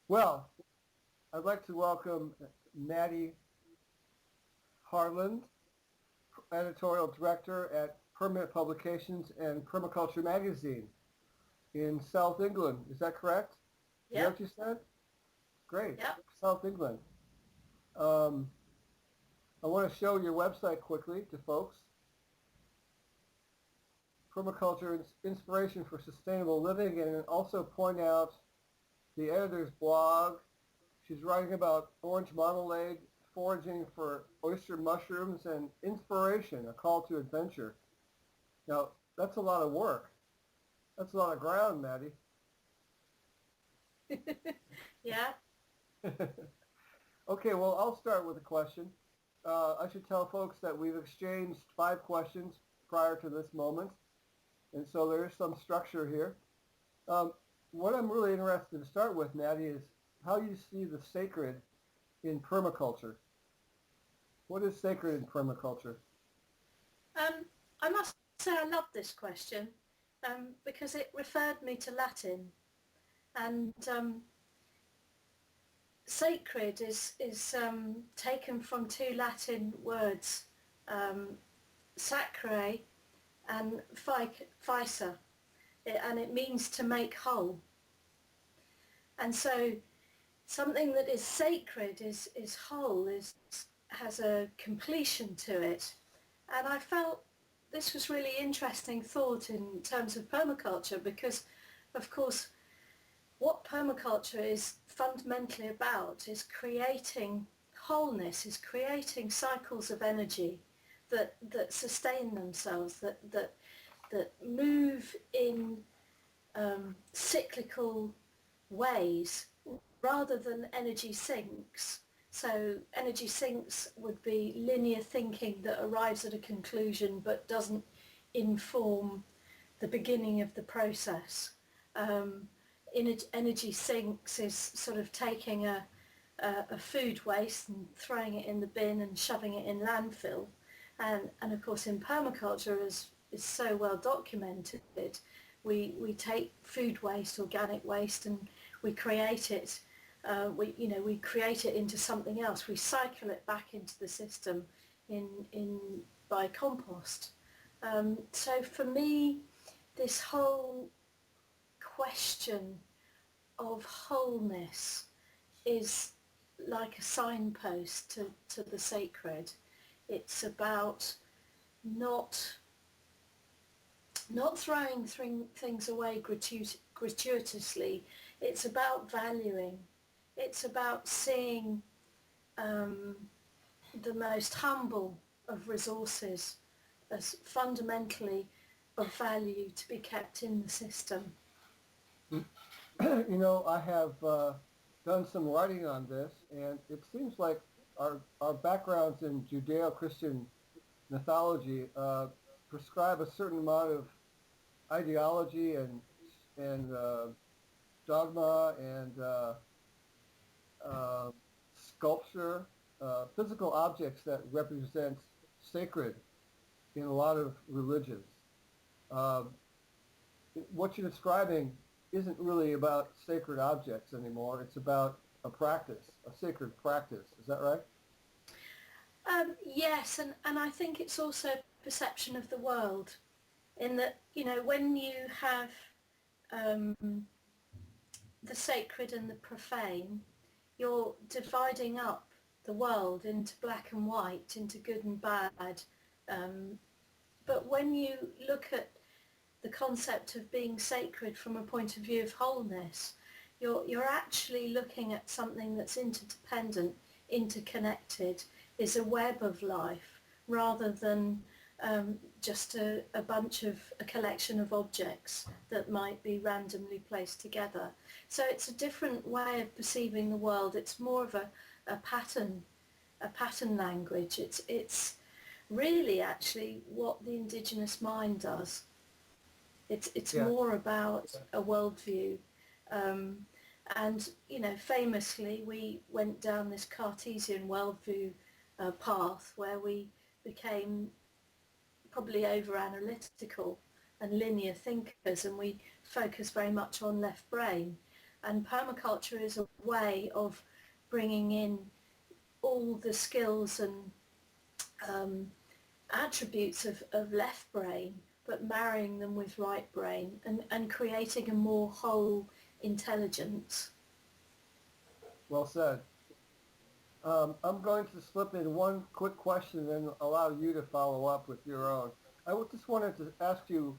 Well, I'd like to welcome Maddy Harland, editorial director at Permanent Publications and Permaculture magazine in South England. Is that correct? Is that what Yep, you said? Great. yep. South England. Um, I want to show your website quickly to folks. Permaculture Inspiration for Sustainable Living, and also point out the editor's blog. She's writing about orange marmalade, foraging for oyster mushrooms, and inspiration, a call to adventure. Now, that's a lot of work. That's a lot of ground, Maddie. Yeah. Okay, well, I'll start with a question. I should tell folks that we've exchanged 5 questions prior to this moment, and so there is some structure here. Um, what I'm really interested to start with, Maddie, is how you see the sacred in permaculture. What is sacred in permaculture? I must say I love this question because it referred me to Latin, and sacred is taken from two Latin words, sacre and ficer, and it means to make whole. And so something that is sacred is whole, has a completion to it. And I felt this was really interesting thought in terms of permaculture because, of course, what permaculture is fundamentally about is creating wholeness, is creating cycles of energy that sustain themselves, that move in cyclical ways rather than energy sinks. So energy sinks would be linear thinking that arrives at a conclusion but doesn't inform the beginning of the process. Energy sinks is sort of taking a food waste and throwing it in the bin and shoving it in landfill. And of course in permaculture, as is so well documented, we take food waste, organic waste, and we create it. We create it into something else. We cycle it back into the system by compost. So for me, this whole question of wholeness is like a signpost to the sacred. It's about not throwing things away gratuitously. It's about valuing. It's about seeing the most humble of resources as fundamentally of value to be kept in the system. I have done some writing on this, and it seems like our backgrounds in Judeo-Christian mythology prescribe a certain amount of ideology and dogma and sculpture, physical objects that represent sacred in a lot of religions. Um, what you're describing isn't really about sacred objects anymore. It's about a practice, a sacred practice. Is that right? Yes, and I think it's also perception of the world in that, when you have the sacred and the profane, you're dividing up the world into black and white, into good and bad. But when you look at the concept of being sacred from a point of view of wholeness, you're actually looking at something that's interdependent, interconnected, is a web of life rather than just a collection of objects that might be randomly placed together. So it's a different way of perceiving the world. It's more of a pattern language. It's really actually what the indigenous mind does. It's Yeah. more about a worldview. And, famously we went down this Cartesian worldview path where we became probably over-analytical and linear thinkers, and we focus very much on left brain. And permaculture is a way of bringing in all the skills and attributes of left brain, but marrying them with right brain and creating a more whole intelligence. Well said. I'm going to slip in one quick question and then allow you to follow up with your own. Just wanted to ask you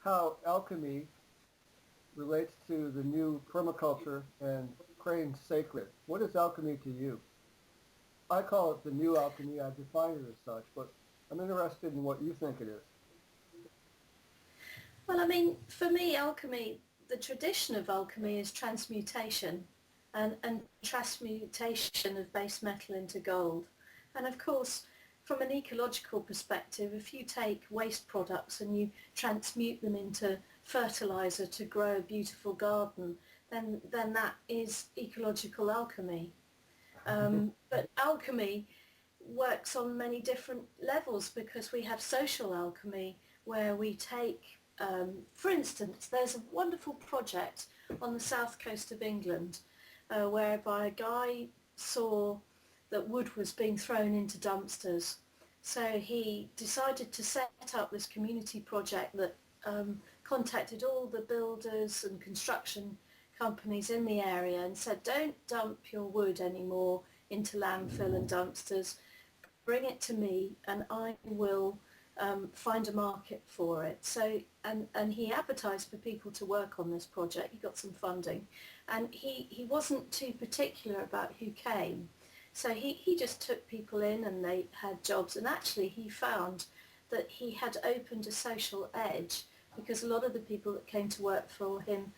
how alchemy relates to the new permaculture and praying sacred. What is alchemy to you? I call it the new alchemy. I define it as such, but I'm interested in what you think it is. Well, I mean, for me, alchemy, the tradition of alchemy is transmutation and transmutation of base metal into gold. And of course, from an ecological perspective, if you take waste products and you transmute them into fertilizer to grow a beautiful garden, then that is ecological alchemy. But alchemy works on many different levels because we have social alchemy where we take, for instance, there's a wonderful project on the south coast of England whereby a guy saw that wood was being thrown into dumpsters. So he decided to set up this community project that contacted all the builders and construction companies in the area and said, don't dump your wood anymore into landfill and dumpsters. Bring it to me and I will find a market for it. So, and he advertised for people to work on this project. He got some funding and he wasn't too particular about who came. So he just took people in and they had jobs, and actually he found that he had opened a social edge because a lot of the people that came to work for him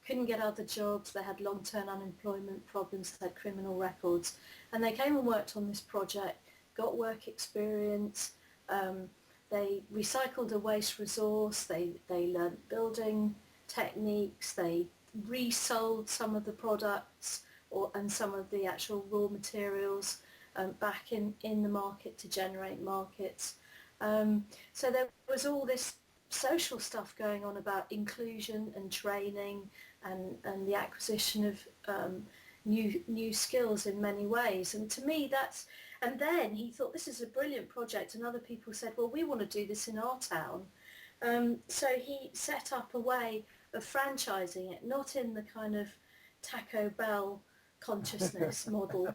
couldn't get other jobs, they had long-term unemployment problems, they had criminal records, and they came and worked on this project, got work experience, they recycled a waste resource, they learnt building techniques, they resold some of the products and some of the actual raw materials back in the market to generate markets. So there was all this social stuff going on about inclusion and training and the acquisition of new skills in many ways. And to me and then he thought, this is a brilliant project, and other people said, well, we want to do this in our town. So he set up a way of franchising it, not in the kind of Taco Bell consciousness model,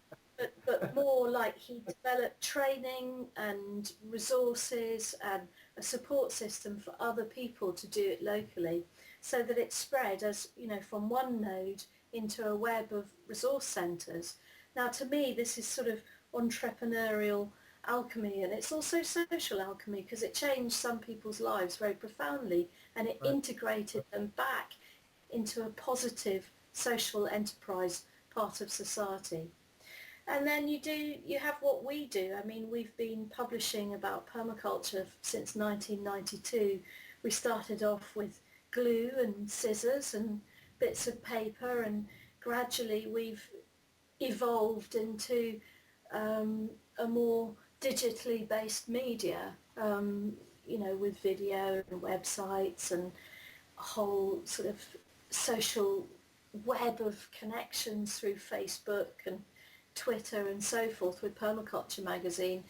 but more like he developed training and resources and a support system for other people to do it locally, so that it spread as, from one node into a web of resource centres. Now, to me, this is sort of entrepreneurial alchemy, and it's also social alchemy because it changed some people's lives very profoundly, and it integrated them back into a positive social enterprise part of society. And then you have what we do. I mean, we've been publishing about permaculture since 1992. We started off with glue and scissors and bits of paper, and gradually we've evolved into a more digitally based media, with video and websites and a whole sort of social web of connections through Facebook and Twitter and so forth with Permaculture magazine.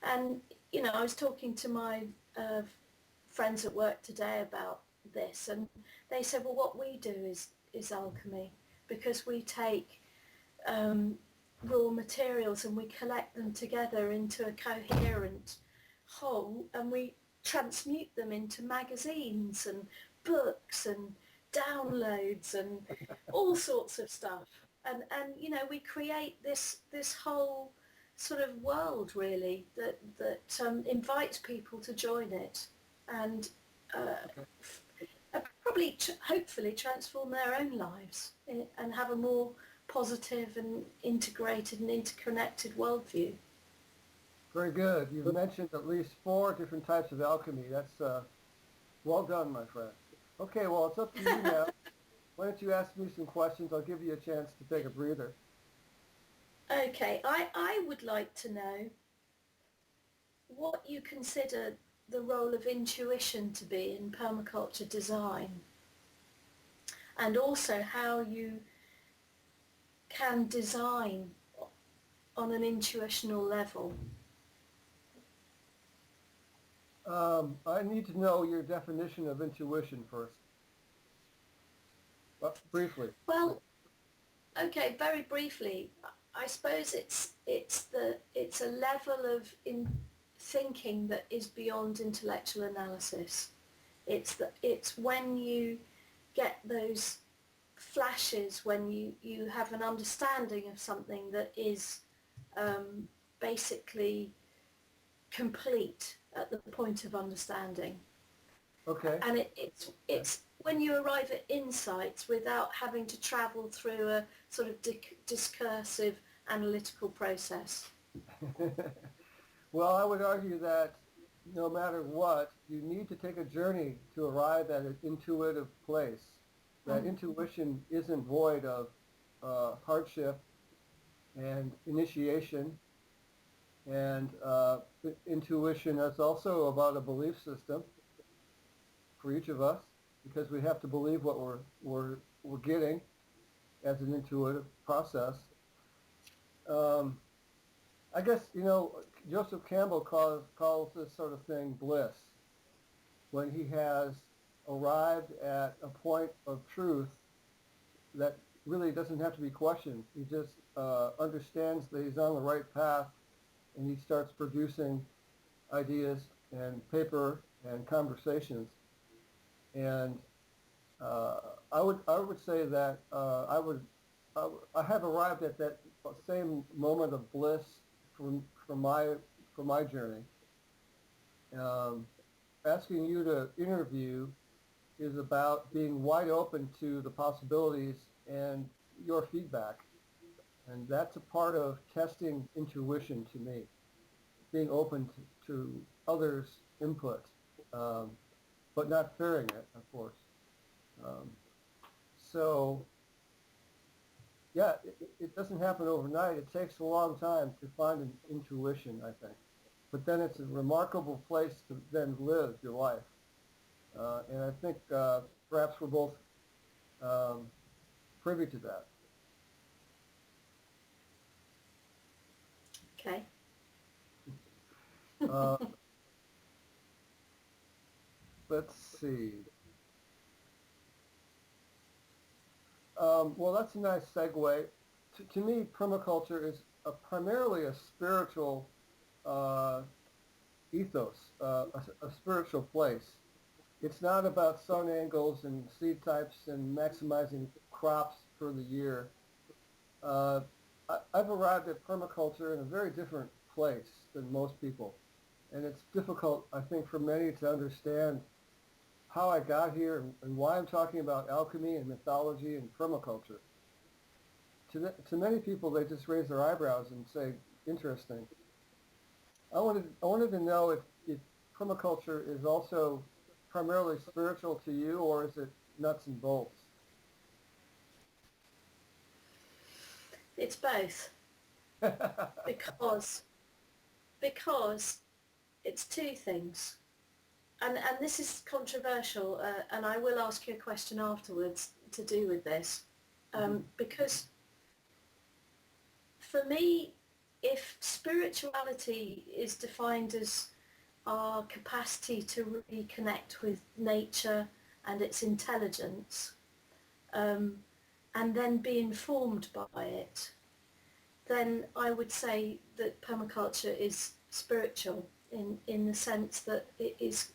And I was talking to my friends at work today about this, and they said, well, what we do is alchemy, because we take raw materials and we collect them together into a coherent whole, and we transmute them into magazines and books and downloads and all sorts of stuff, and we create this whole sort of world really that invites people to join it and probably hopefully transform their own lives and have a more positive and integrated and interconnected worldview. Very good. You've mentioned at least 4 different types of alchemy. That's well done, my friend. Okay, well, it's up to you now. Why don't you ask me some questions? I'll give you a chance to take a breather. Okay, I would like to know what you consider the role of intuition to be in permaculture design. and also how you can design on an intuitional level. I need to know your definition of intuition first. Briefly. Well, okay, very briefly, I suppose it's a level of thinking that is beyond intellectual analysis. It's when you get those flashes, when you have an understanding of something that is basically complete at the point of understanding. Okay. And it's when you arrive at insights without having to travel through a sort of discursive analytical process. Well, I would argue that no matter what, you need to take a journey to arrive at an intuitive place. That intuition isn't void of hardship and initiation, and intuition is also about a belief system for each of us, because we have to believe what we're getting as an intuitive process. I guess, Joseph Campbell calls this sort of thing bliss, when he has arrived at a point of truth that really doesn't have to be questioned. He just understands that he's on the right path, and he starts producing ideas and paper and conversations. And I would say that I have arrived at that same moment of bliss from my journey. Asking you to interview is about being wide open to the possibilities and your feedback, and that's a part of testing intuition to me. Being open to others' input, but not fearing it, of course. So, yeah, it doesn't happen overnight. It takes a long time to find an intuition, I think. But then it's a remarkable place to then live your life. And I think perhaps we're both privy to that. Okay. Let's see. Well, that's a nice segue. To me, permaculture is primarily a spiritual ethos, a spiritual place. It's not about sun angles and seed types and maximizing crops for the year. I've arrived at permaculture in a very different place than most people. And it's difficult, I think, for many to understand how I got here and why I'm talking about alchemy and mythology and permaculture. To many people, they just raise their eyebrows and say, interesting. I wanted to know if permaculture is also primarily spiritual to you, or is it nuts and bolts? It's both. because it's two things. And this is controversial, and I will ask you a question afterwards to do with this. Because for me, if spirituality is defined as our capacity to reconnect with nature and its intelligence, and then be informed by it, then I would say that permaculture is spiritual in the sense that it is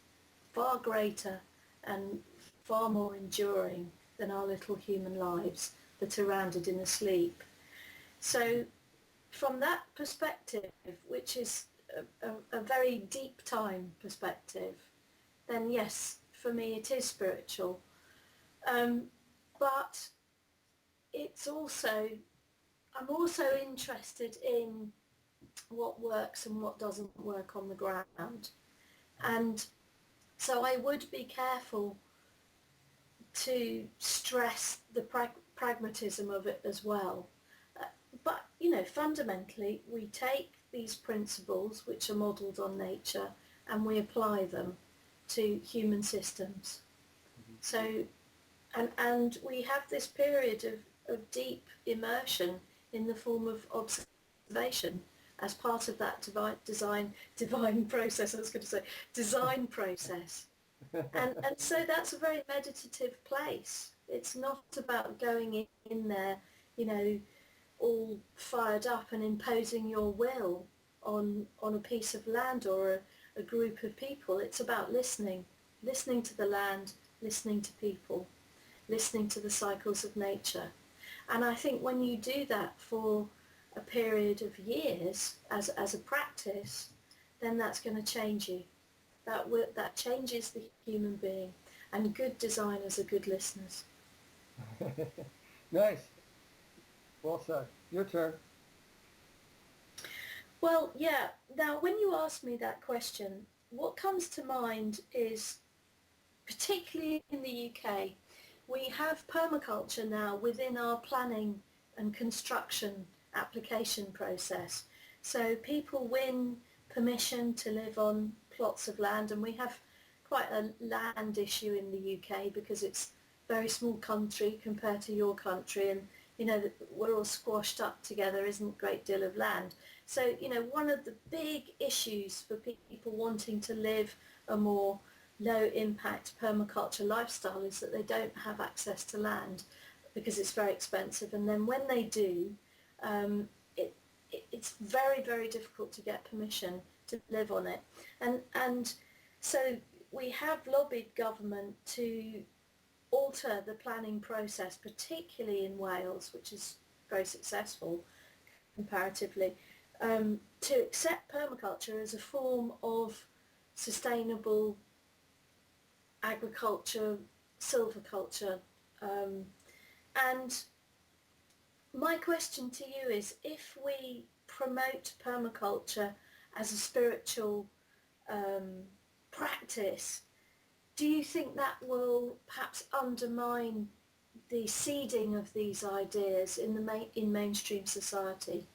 far greater and far more enduring than our little human lives that are rounded in a sleep. So from that perspective, which is a very deep time perspective, then yes, for me it is spiritual. But it's also, I'm also interested in what works and what doesn't work on the ground. And so I would be careful to stress the pragmatism of it as well. But, fundamentally, we take these principles which are modelled on nature and we apply them to human systems. So And we have this period of deep immersion in the form of observation as part of that divine process. I was going to say design process, and so that's a very meditative place. It's not about going in there, you know, all fired up and imposing your will on a piece of land or a group of people. It's about listening to the land, listening to people, listening to the cycles of nature. And I think when you do that for a period of years as a practice, then that's going to change you. That changes the human being. And good designers are good listeners. Nice. Well said. Your turn. Well, yeah. Now, when you ask me that question, what comes to mind is, particularly in the UK, we have permaculture now within our planning and construction application process. So people win permission to live on plots of land, and we have quite a land issue in the UK because it's a very small country compared to your country, and you know we're all squashed up together, isn't a great deal of land. So you know one of the big issues for people wanting to live a more low impact permaculture lifestyle is that they don't have access to land because it's very expensive, and then when they do, um, it's very, very difficult to get permission to live on it. And so we have lobbied government to alter the planning process, particularly in Wales, which is very successful comparatively, to accept permaculture as a form of sustainable agriculture, silviculture. And my question to you is, if we promote permaculture as a spiritual practice, do you think that will perhaps undermine the seeding of these ideas in mainstream society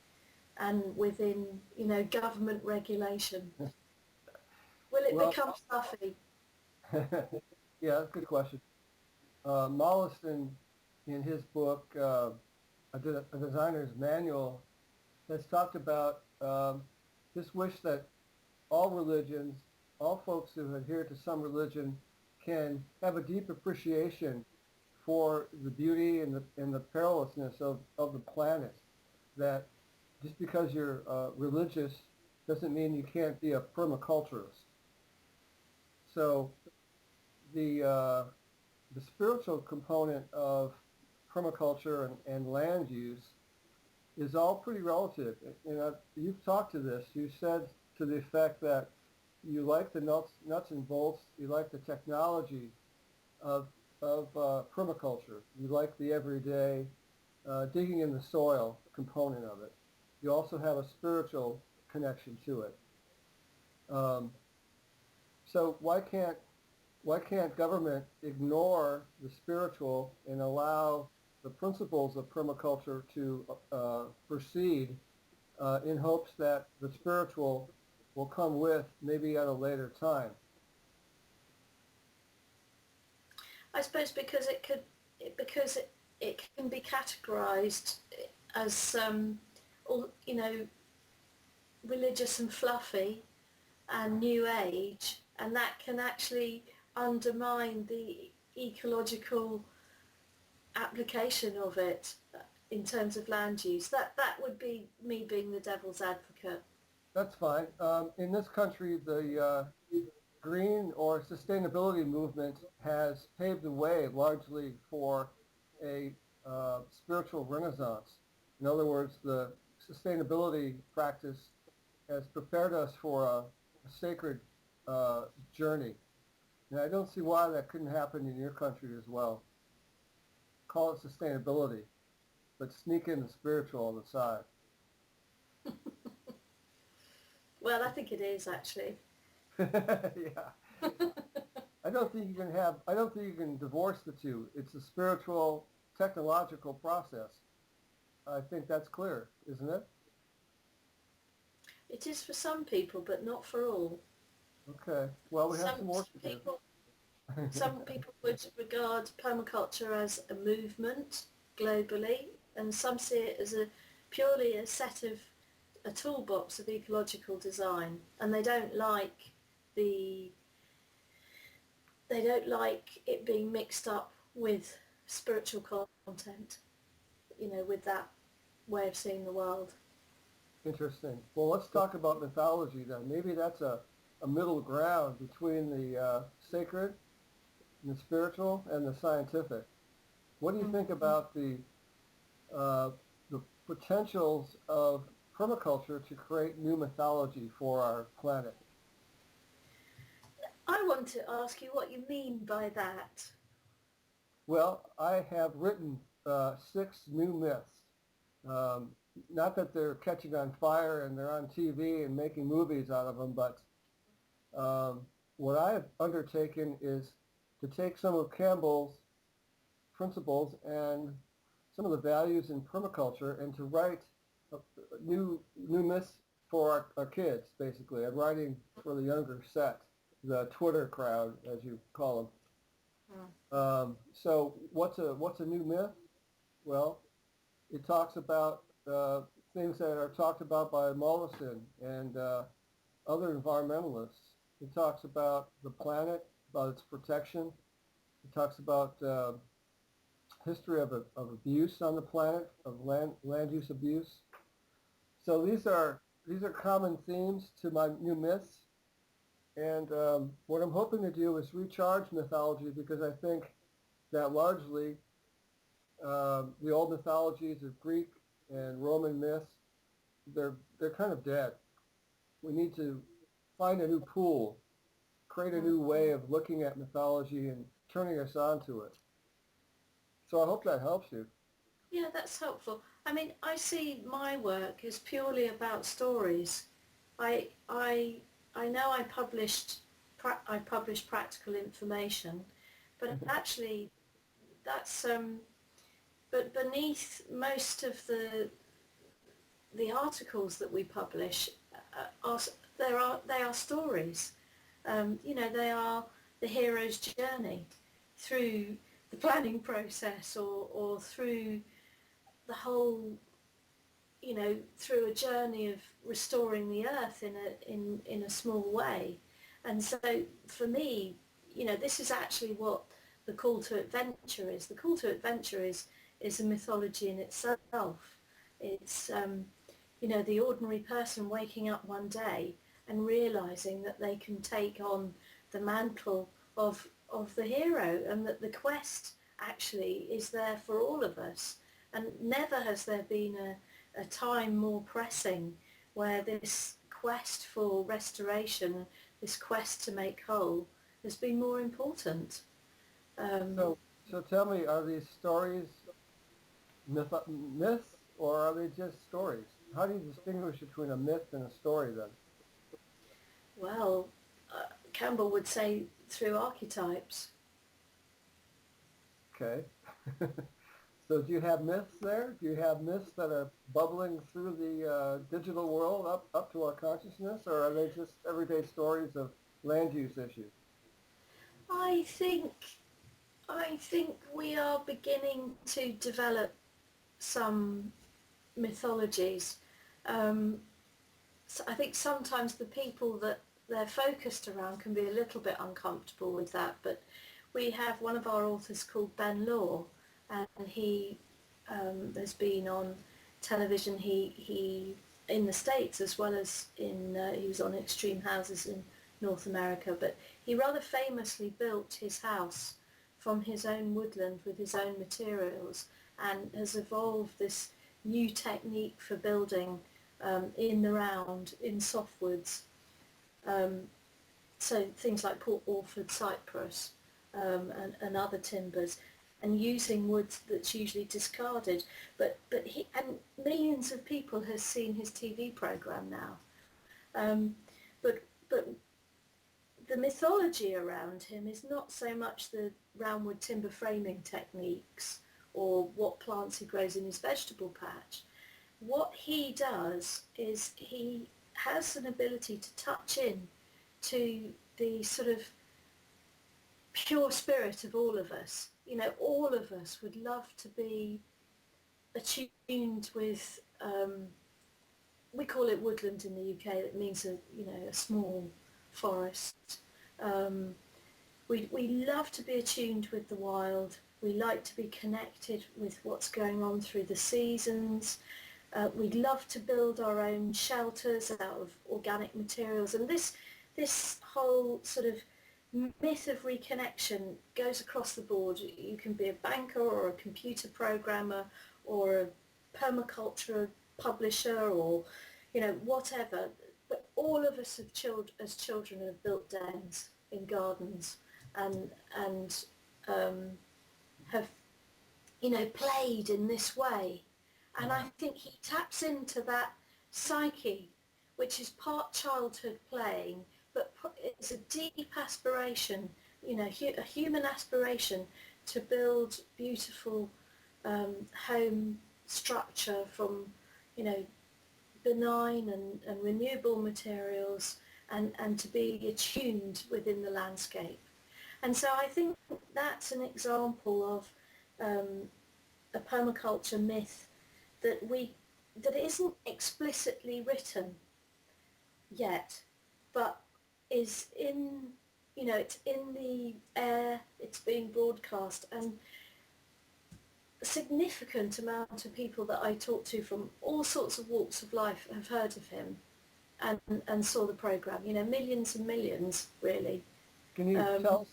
and within, you know, government regulation? Will it Well, become fluffy? yeah, that's a good question. Mollison, in his book, A Designer's Manual, has talked about this wish that all religions, all folks who adhere to some religion, can have a deep appreciation for the beauty and the perilousness of the planet. That just because you're religious doesn't mean you can't be a permaculturist. So the spiritual component of permaculture and land use is all pretty relative. You know, you've talked to this. You said to the effect that you like the nuts and bolts. You like the technology of permaculture. You like the everyday digging in the soil component of it. You also have a spiritual connection to it. So why can't government ignore the spiritual and allow the principles of permaculture to proceed in hopes that the spiritual will come with maybe at a later time? I suppose because it can be categorized as all, you know, religious and fluffy and new age, and that can actually undermine the ecological application of it in terms of land use. That would be me being the devil's advocate. That's fine. In this country, the green or sustainability movement has paved the way largely for a spiritual renaissance. In other words, the sustainability practice has prepared us for a sacred journey. And I don't see why that couldn't happen in your country as well. Call it sustainability, but sneak in the spiritual on the side. Well, I think it is actually. Yeah. I don't think you can divorce the two. It's a spiritual, technological process. I think that's clear, isn't it? It is for some people, but not for all. Okay. Well, we have some work to do. Some people would regard permaculture as a movement globally, and some see it as purely a toolbox of ecological design, and the they don't like it being mixed up with spiritual content, with that way of seeing the world. Interesting. Well, let's talk about mythology then. Maybe that's a middle ground between the sacred and the spiritual and the scientific. What do you think about the potentials of permaculture to create new mythology for our planet? I want to ask you what you mean by that. Well, I have written 6 new myths. Um, Not that they're catching on fire and they're on TV and making movies out of them, but what I have undertaken is to take some of Campbell's principles and some of the values in permaculture and to write new myths for our kids, basically. I'm writing for the younger set, the Twitter crowd, as you call them. So what's a new myth? Well, it talks about things that are talked about by Mollison and other environmentalists. It talks about the planet, about its protection. It talks about history of abuse on the planet, of land use abuse. So these are common themes to my new myths. And what I'm hoping to do is recharge mythology, because I think that largely the old mythologies of Greek and Roman myths, they're kind of dead. We need to find a new pool, create a new way of looking at mythology and turning us on to it. So I hope that helps you. Yeah, that's helpful. I mean, I see my work as purely about stories. I know I published practical information, but actually that's but beneath most of the articles that we publish they are stories. They are the hero's journey through the planning process, or through the whole, through a journey of restoring the earth in a small way. And so for me, this is actually what the call to adventure is. The call to adventure is a mythology in itself. It's the ordinary person waking up one day and realizing that they can take on the mantle of the hero, and that the quest actually is there for all of us. And never has there been a time more pressing where this quest for restoration, this quest to make whole, has been more important. So tell me, are these stories myths, or are they just stories? How do you distinguish between a myth and a story then? Well, Campbell would say through archetypes. Okay. So do you have myths there? Do you have myths that are bubbling through the digital world up to our consciousness, or are they just everyday stories of land use issues? I think we are beginning to develop some mythologies. So I think sometimes the people that they're focused around can be a little bit uncomfortable with that, but we have one of our authors called Ben Law, and he has been on television. He in the States, as well as he was on Extreme Houses in North America, but he rather famously built his house from his own woodland with his own materials, and has evolved this new technique for building in the round, in softwoods. So things like Port Orford cypress and other timbers, and using wood that's usually discarded. But he, and millions of people have seen his TV program now. But the mythology around him is not so much the roundwood timber framing techniques or what plants he grows in his vegetable patch. What he does is he has an ability to touch in to the sort of pure spirit of all of us. You know, all of us would love to be attuned with, we call it woodland in the UK, that means a small forest. We love to be attuned with the wild. We like to be connected with what's going on through the seasons. We'd love to build our own shelters out of organic materials. And this whole sort of myth of reconnection goes across the board. You can be a banker or a computer programmer or a permaculture publisher or, whatever. But all of us as children have built dens in gardens and have, played in this way. And I think he taps into that psyche, which is part childhood playing, but it's a deep aspiration, a human aspiration to build beautiful home structure from, benign and renewable materials and to be attuned within the landscape. And so I think that's an example of a permaculture myth that isn't explicitly written yet, but is in, it's in the air, it's being broadcast, and a significant amount of people that I talk to from all sorts of walks of life have heard of him and saw the programme, millions and millions, really. Can you tell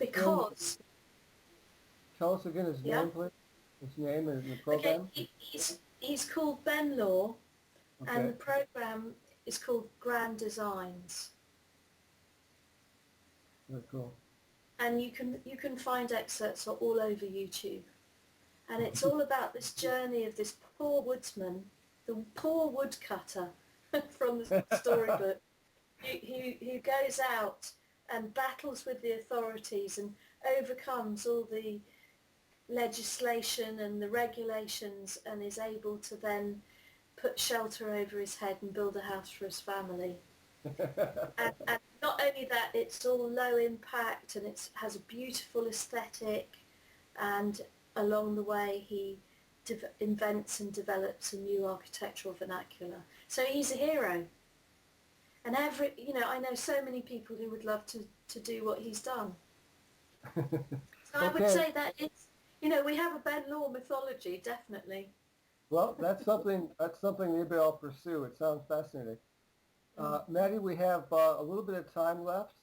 us again his Yeah? name, please? His name and the program? Okay, he's called Ben Law, Okay. and the program is called Grand Designs. Very cool. And you can find excerpts all over YouTube. And it's all about this journey of this poor woodsman, the poor woodcutter from the storybook, who goes out and battles with the authorities and overcomes all the legislation and the regulations and is able to then put shelter over his head and build a house for his family. and not only that, it's all low impact and it has a beautiful aesthetic, and along the way he invents and develops a new architectural vernacular. So he's a hero. And I know so many people who would love to do what he's done. So I would say that it's, we have a Ben Law mythology, definitely. Well, that's something maybe I'll pursue. It sounds fascinating. Maddie, we have a little bit of time left,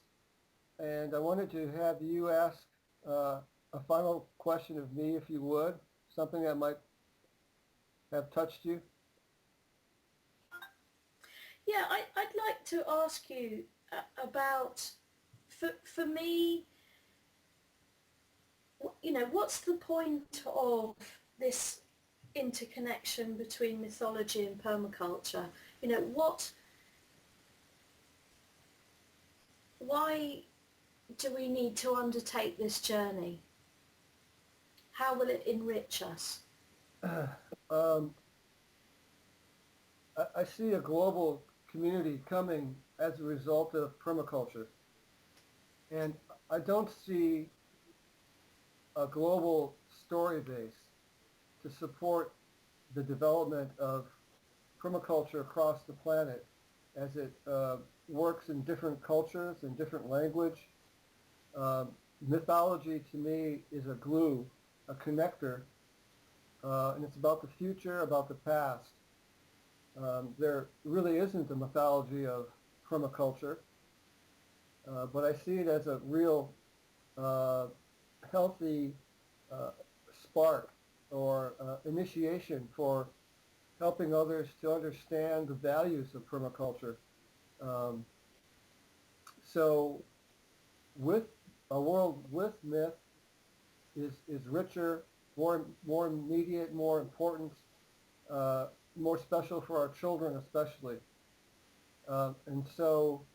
and I wanted to have you ask a final question of me, if you would, something that might have touched you. Yeah, I'd like to ask you about, for me, what's the point of this interconnection between mythology and permaculture? Why do we need to undertake this journey? How will it enrich us? I see a global community coming as a result of permaculture. And I don't see a global story base to support the development of permaculture across the planet as it works in different cultures and different language. Mythology to me is a glue, a connector, and it's about the future, about the past. There really isn't a mythology of permaculture, but I see it as a real healthy spark or initiation for helping others to understand the values of permaculture. So with a world with myth is richer, more immediate, more important, more special for our children especially. And so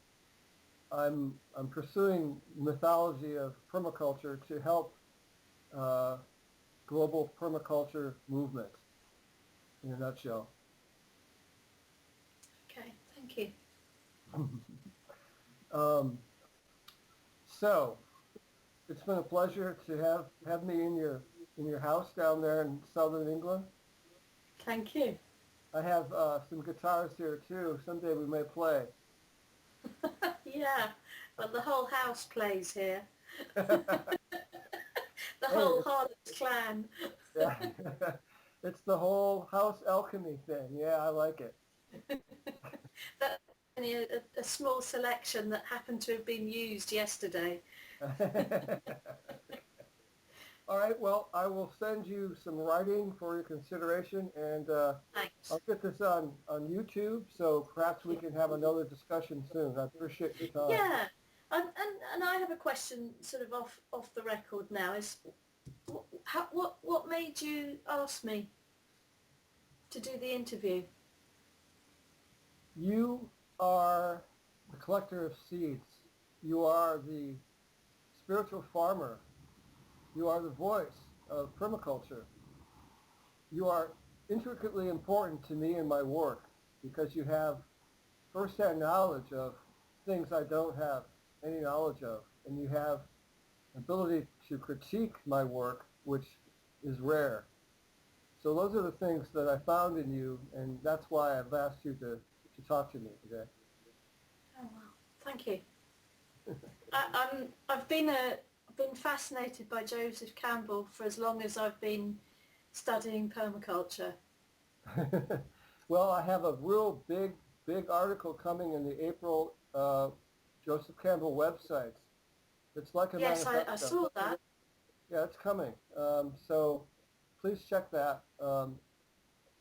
I'm pursuing mythology of permaculture to help global permaculture movement in a nutshell. Okay, thank you. So It's been a pleasure to have me in your house down there in southern England. Thank you. I have some guitars here too. Someday we may play. Yeah, well, the whole house plays here. Hey, The whole Harland clan. yeah. It's the whole house alchemy thing. Yeah, I like it. That's only a small selection that happened to have been used yesterday. All right, well, I will send you some writing for your consideration, and Thanks. I'll get this on YouTube, so perhaps we can have another discussion soon. I appreciate your time. Yeah, and I have a question sort of off the record now. Is what made you ask me to do the interview? You are the collector of seeds. You are the spiritual farmer. You are the voice of permaculture. You are intricately important to me in my work because you have first-hand knowledge of things I don't have any knowledge of, and you have ability to critique my work, which is rare. So those are the things that I found in you, and that's why I've asked you to talk to me today. Oh wow, thank you. I've been fascinated by Joseph Campbell for as long as I've been studying permaculture. Well, I have a real big article coming in the April Joseph Campbell website. It's like a Yes, manifesto. I saw that. Yeah, it's coming. So please check that.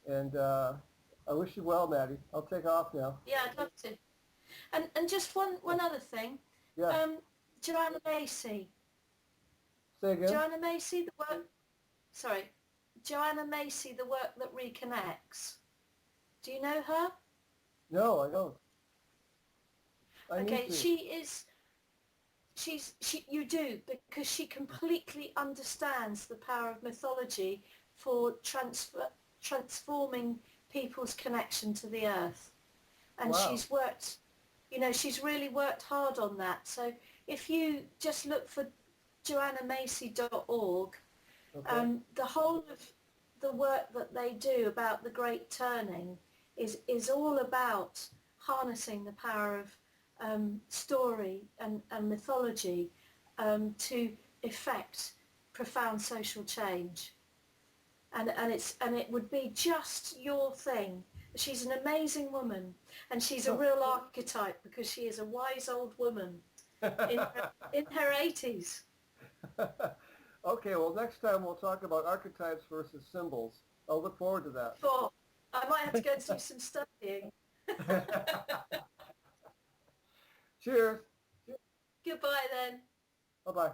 And I wish you well, Maddie. I'll take off now. Yeah, I'd love to. And just one other thing. Yeah. Joanna Macy. Say again? Joanna Macy, the work. Sorry, Joanna Macy, the work that reconnects. Do you know her? No, I don't. I Okay, need to. you do, because she completely understands the power of mythology for transforming people's connection to the earth. And Wow. she's really worked hard on that. So if you just look for joannamacy.org, Okay. the whole of the work that they do about the Great Turning is all about harnessing the power of story and mythology to effect profound social change. And it would be just your thing. She's an amazing woman, and she's a real archetype because she is a wise old woman in her 80s. Okay, well, next time we'll talk about archetypes versus symbols. I'll look forward to that. But I might have to go and do some studying. Cheers. Goodbye then. Bye-bye.